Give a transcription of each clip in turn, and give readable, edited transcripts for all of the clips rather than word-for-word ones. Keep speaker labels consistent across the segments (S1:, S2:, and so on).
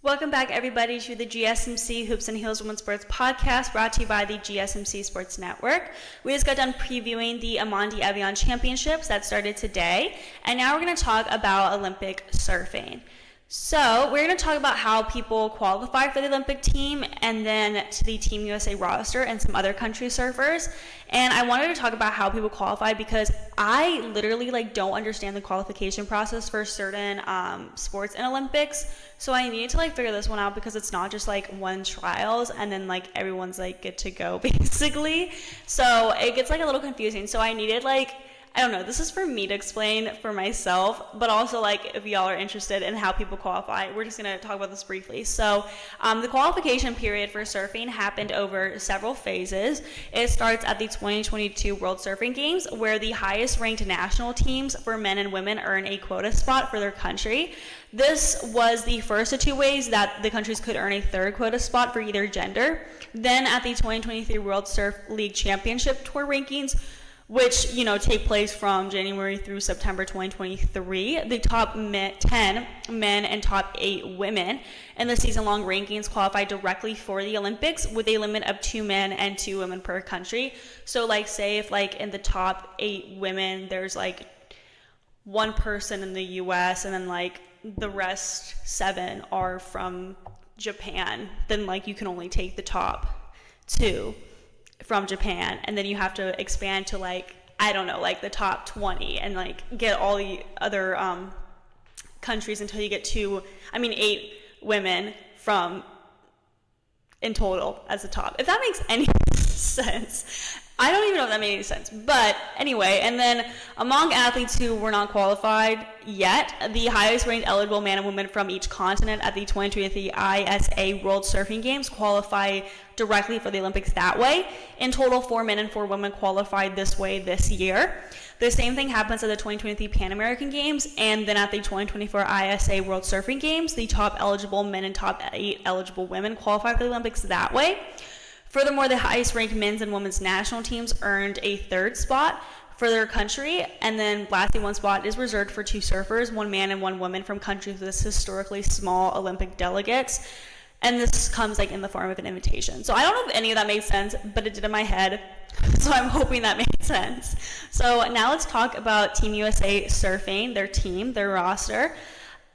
S1: Welcome back, everybody, to the GSMC Hoops and Heels Women's Sports Podcast, brought to you by the GSMC Sports Network. We just got done previewing the Amandi Evian Championships that started today, and now we're going to talk about Olympic surfing. So we're going to talk about how people qualify for the Olympic team and then to the Team USA roster and some other country surfers. And I wanted to talk about how people qualify because I literally don't understand the qualification process for certain sports in Olympics. So I need to figure this one out because it's not just one trials and then everyone's good to go basically. So it gets a little confusing. So I needed I don't know, this is for me to explain for myself, but also if y'all are interested in how people qualify, we're just going to talk about this briefly. So the qualification period for surfing happened over several phases. It starts at the 2022 World Surfing Games, where the highest ranked national teams for men and women earn a quota spot for their country. This was the first of two ways that the countries could earn a third quota spot for either gender. Then at the 2023 World Surf League Championship Tour rankings, which, take place from January through September 2023. The top 10 men and top 8 women in the season-long rankings qualify directly for the Olympics with a limit of 2 men and 2 women per country. So, say if, in the top 8 women, there's, one person in the U.S. and then, the rest 7 are from Japan, then, you can only take the top 2 from Japan, and then you have to expand to I don't know, the top 20 and get all the other countries until you get 8 women from in total as the top, if that makes any sense. I don't even know if that made any sense, but anyway, and then among athletes who were not qualified yet, the highest ranked eligible man and woman from each continent at the 2023 ISA World Surfing Games qualify directly for the Olympics that way. In total, 4 men and 4 women qualified this way this year. The same thing happens at the 2023 Pan American Games, and then at the 2024 ISA World Surfing Games, the top eligible men and top 8 eligible women qualify for the Olympics that way. Furthermore, the highest-ranked men's and women's national teams earned a third spot for their country, and then lastly, 1 spot is reserved for 2 surfers, 1 man and 1 woman from countries with historically small Olympic delegates, and this comes in the form of an invitation. So I don't know if any of that made sense, but it did in my head, so I'm hoping that made sense. So now let's talk about Team USA surfing, their team, their roster.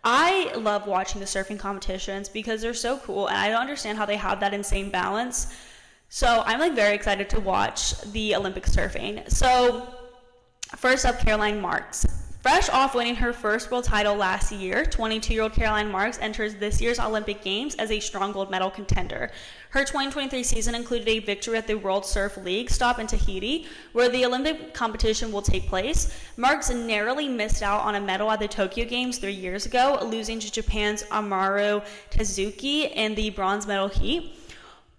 S1: I love watching the surfing competitions because they're so cool, and I don't understand how they have that insane balance. So I'm very excited to watch the Olympic surfing. So first up, Caroline Marks. Fresh off winning her first world title last year, 22-year-old Caroline Marks enters this year's Olympic Games as a strong gold medal contender. Her 2023 season included a victory at the World Surf League stop in Tahiti, where the Olympic competition will take place. Marks narrowly missed out on a medal at the Tokyo Games 3 years ago, losing to Japan's Amaru Tezuki in the bronze medal heat.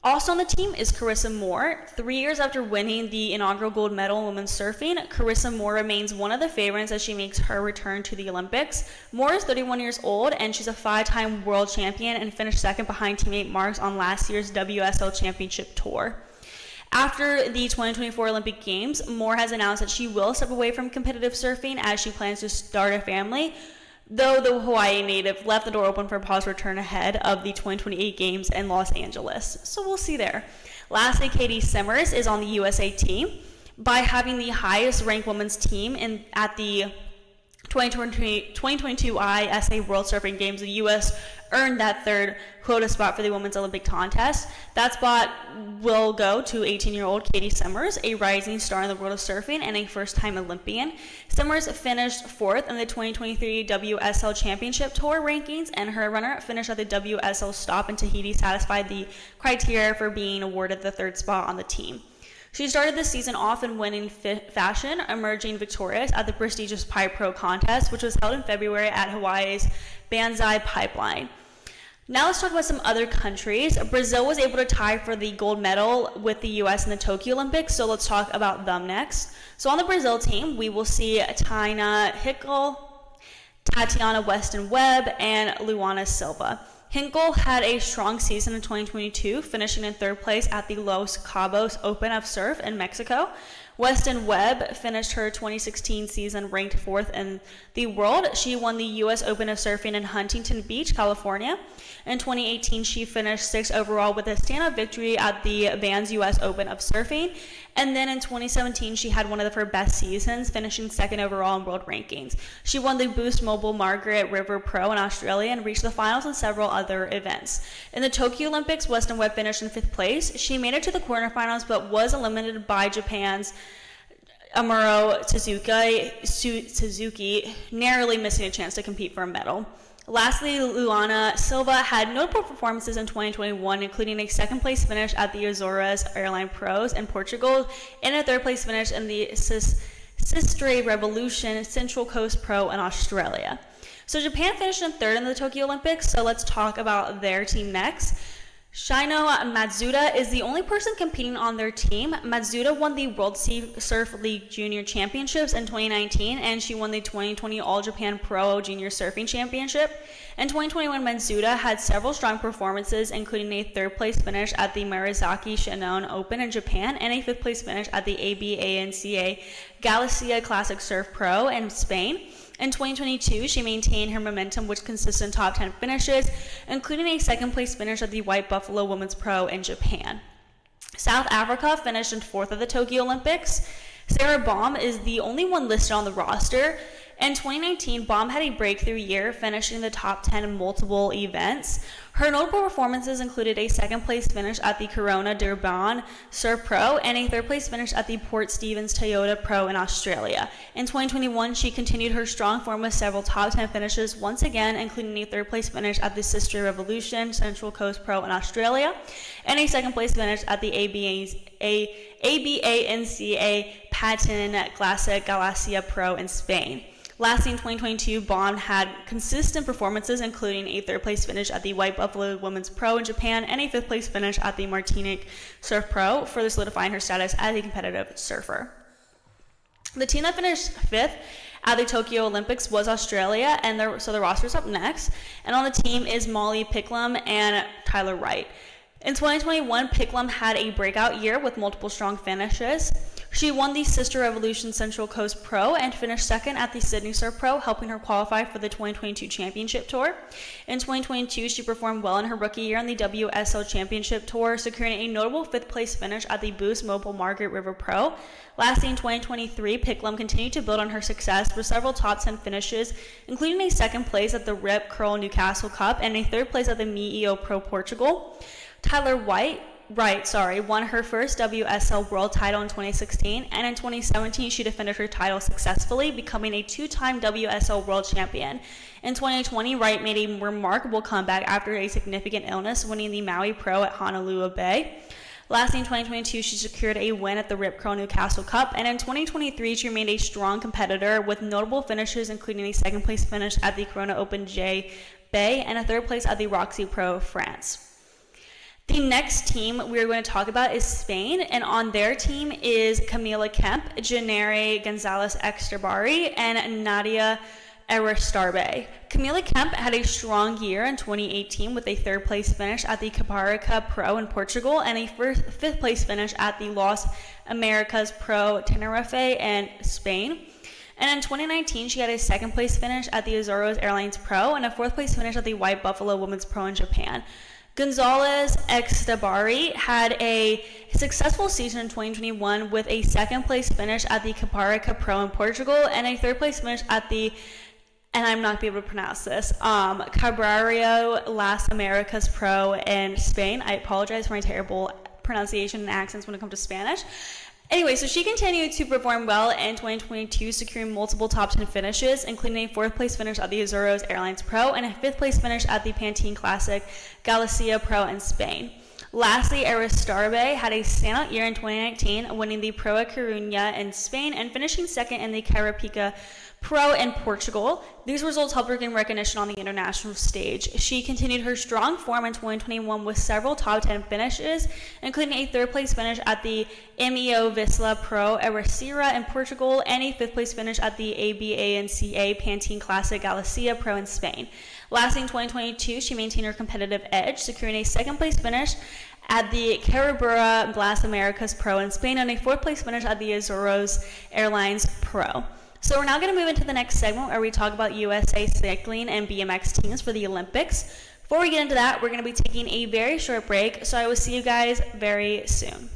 S1: Also on the team is Carissa Moore. 3 years after winning the inaugural gold medal in women's surfing, Carissa Moore remains one of the favorites as she makes her return to the Olympics. Moore is 31 years old, and she's a 5-time world champion and finished second behind teammate Marks on last year's WSL Championship Tour. After the 2024 Olympic Games, Moore has announced that she will step away from competitive surfing as she plans to start a family, though the Hawaii native left the door open for Paul's return ahead of the 2028 Games in Los Angeles. So we'll see there. Lastly, Caity Simmers is on the USA team. By having the highest ranked women's team at the 2022 ISA World Surfing Games, the U.S. earned that third quota spot for the Women's Olympic Contest. That spot will go to 18-year-old Caity Simmers, a rising star in the world of surfing and a first-time Olympian. Simmers finished 4th in the 2023 WSL Championship Tour rankings, and her runner finished at the WSL stop in Tahiti satisfied the criteria for being awarded the third spot on the team. She started the season off in winning fashion, emerging victorious at the prestigious Pipe Pro contest, which was held in February at Hawaii's Banzai Pipeline. Now let's talk about some other countries. Brazil was able to tie for the gold medal with the U.S. in the Tokyo Olympics, so let's talk about them next. So on the Brazil team, we will see Taina Hinckel, Tatiana Weston-Webb, and Luana Silva. Hinckel had a strong season in 2022, finishing in 3rd place at the Los Cabos Open of Surf in Mexico. Weston-Webb finished her 2016 season ranked 4th in the world. She won the U.S. Open of Surfing in Huntington Beach, California. In 2018, she finished 6th overall with a stand-up victory at the Vans U.S. Open of Surfing. And then in 2017, she had one of her best seasons, finishing 2nd overall in world rankings. She won the Boost Mobile Margaret River Pro in Australia and reached the finals in several other events. In the Tokyo Olympics, Weston-Webb finished in 5th place. She made it to the quarterfinals, but was eliminated by Japan's Amuro Suzuki, narrowly missing a chance to compete for a medal. Lastly, Luana Silva had notable performances in 2021, including a 2nd place finish at the Azores Airline Pros in Portugal and a 3rd place finish in the Sistre Revolution Central Coast Pro in Australia. So Japan finished in 3rd in the Tokyo Olympics, so let's talk about their team next. Shino Matsuda is the only person competing on their team. Matsuda won the World Surf League Junior Championships in 2019, and she won the 2020 All Japan Pro Junior Surfing Championship. In 2021, Matsuda had several strong performances, including a 3rd place finish at the Marizaki Shinnon Open in Japan and a 5th place finish at the ABANCA Galicia Classic Surf Pro in Spain. In 2022, she maintained her momentum, which consisted in top 10 finishes, including a 2nd place finish at the White Buffalo Women's Pro in Japan. South Africa finished in 4th at the Tokyo Olympics. Sarah Baum is the only one listed on the roster. In 2019, Baum had a breakthrough year, finishing in the top 10 in multiple events. Her notable performances included a 2nd place finish at the Corona Durban Surf Pro and a 3rd place finish at the Port Stephens Toyota Pro in Australia. In 2021, she continued her strong form with several top 10 finishes, once again including a 3rd place finish at the Sistre Revolution Central Coast Pro in Australia and a 2nd place finish at the ABANCA Patin Classic Galicia Pro in Spain. Lastly, in 2022, Baum had consistent performances, including a 3rd place finish at the White Buffalo Women's Pro in Japan and a 5th place finish at the Martinique Surf Pro, further solidifying her status as a competitive surfer. The team that finished 5th at the Tokyo Olympics was Australia, and so the roster's up next. And on the team is Molly Picklum and Tyler Wright. In 2021, Picklum had a breakout year with multiple strong finishes. She won the Sister Revolution Central Coast Pro and finished 2nd at the Sydney Surf Pro, helping her qualify for the 2022 Championship Tour. In 2022, she performed well in her rookie year on the WSL Championship Tour, securing a notable 5th place finish at the Boost Mobile Margaret River Pro. Lastly, in 2023, Picklum continued to build on her success with several top 10 finishes, including a 2nd place at the Rip Curl Newcastle Cup and a 3rd place at the MEO Pro Portugal. Tyler Wright won her first WSL World title in 2016, and in 2017 she defended her title successfully, becoming a 2-time WSL World Champion. In 2020, Wright made a remarkable comeback after a significant illness, winning the Maui Pro at Honolulu Bay. Lastly, in 2022, she secured a win at the Rip Curl Newcastle Cup, and in 2023, she remained a strong competitor with notable finishes, including a 2nd place finish at the Corona Open J Bay and a 3rd place at the Roxy Pro France. The next team we're going to talk about is Spain, and on their team is Camilla Kemp, Janire Gonzalez-Etxabarri, and Nadia Erostarbe. Camilla Kemp had a strong year in 2018 with a 3rd place finish at the Caparica Pro in Portugal and a 5th place finish at the Las Americas Pro Tenerife in Spain. And in 2019, she had a 2nd place finish at the Azores Airlines Pro and a 4th place finish at the White Buffalo Women's Pro in Japan. Gonzalez-Etxabarri had a successful season in 2021 with a 2nd place finish at the Caparica Pro in Portugal and a 3rd place finish at the, and I'm not going to be able to pronounce this, Cabrario Las Americas Pro in Spain. I apologize for my terrible pronunciation and accents when it comes to Spanish. Anyway, so she continued to perform well in 2022, securing multiple top 10 finishes, including a 4th place finish at the Azores Airlines Pro and a 5th place finish at the Pantene Classic Galicia Pro in Spain. Lastly, Erostarbe had a standout year in 2019, winning the Pro Coruña in Spain and finishing 2nd in the Carapica Pro in Portugal. These results helped her gain recognition on the international stage. She continued her strong form in 2021 with several top 10 finishes, including a 3rd place finish at the MEO Visla Pro Ericira in Portugal and a 5th place finish at the ABANCA Pantene Classic Galicia Pro in Spain. Lastly, in 2022, she maintained her competitive edge, securing a 2nd place finish at the Caribura Blast Americas Pro in Spain, and a 4th place finish at the Azores Airlines Pro. So we're now going to move into the next segment where we talk about USA cycling and BMX teams for the Olympics. Before we get into that, we're going to be taking a very short break, so I will see you guys very soon.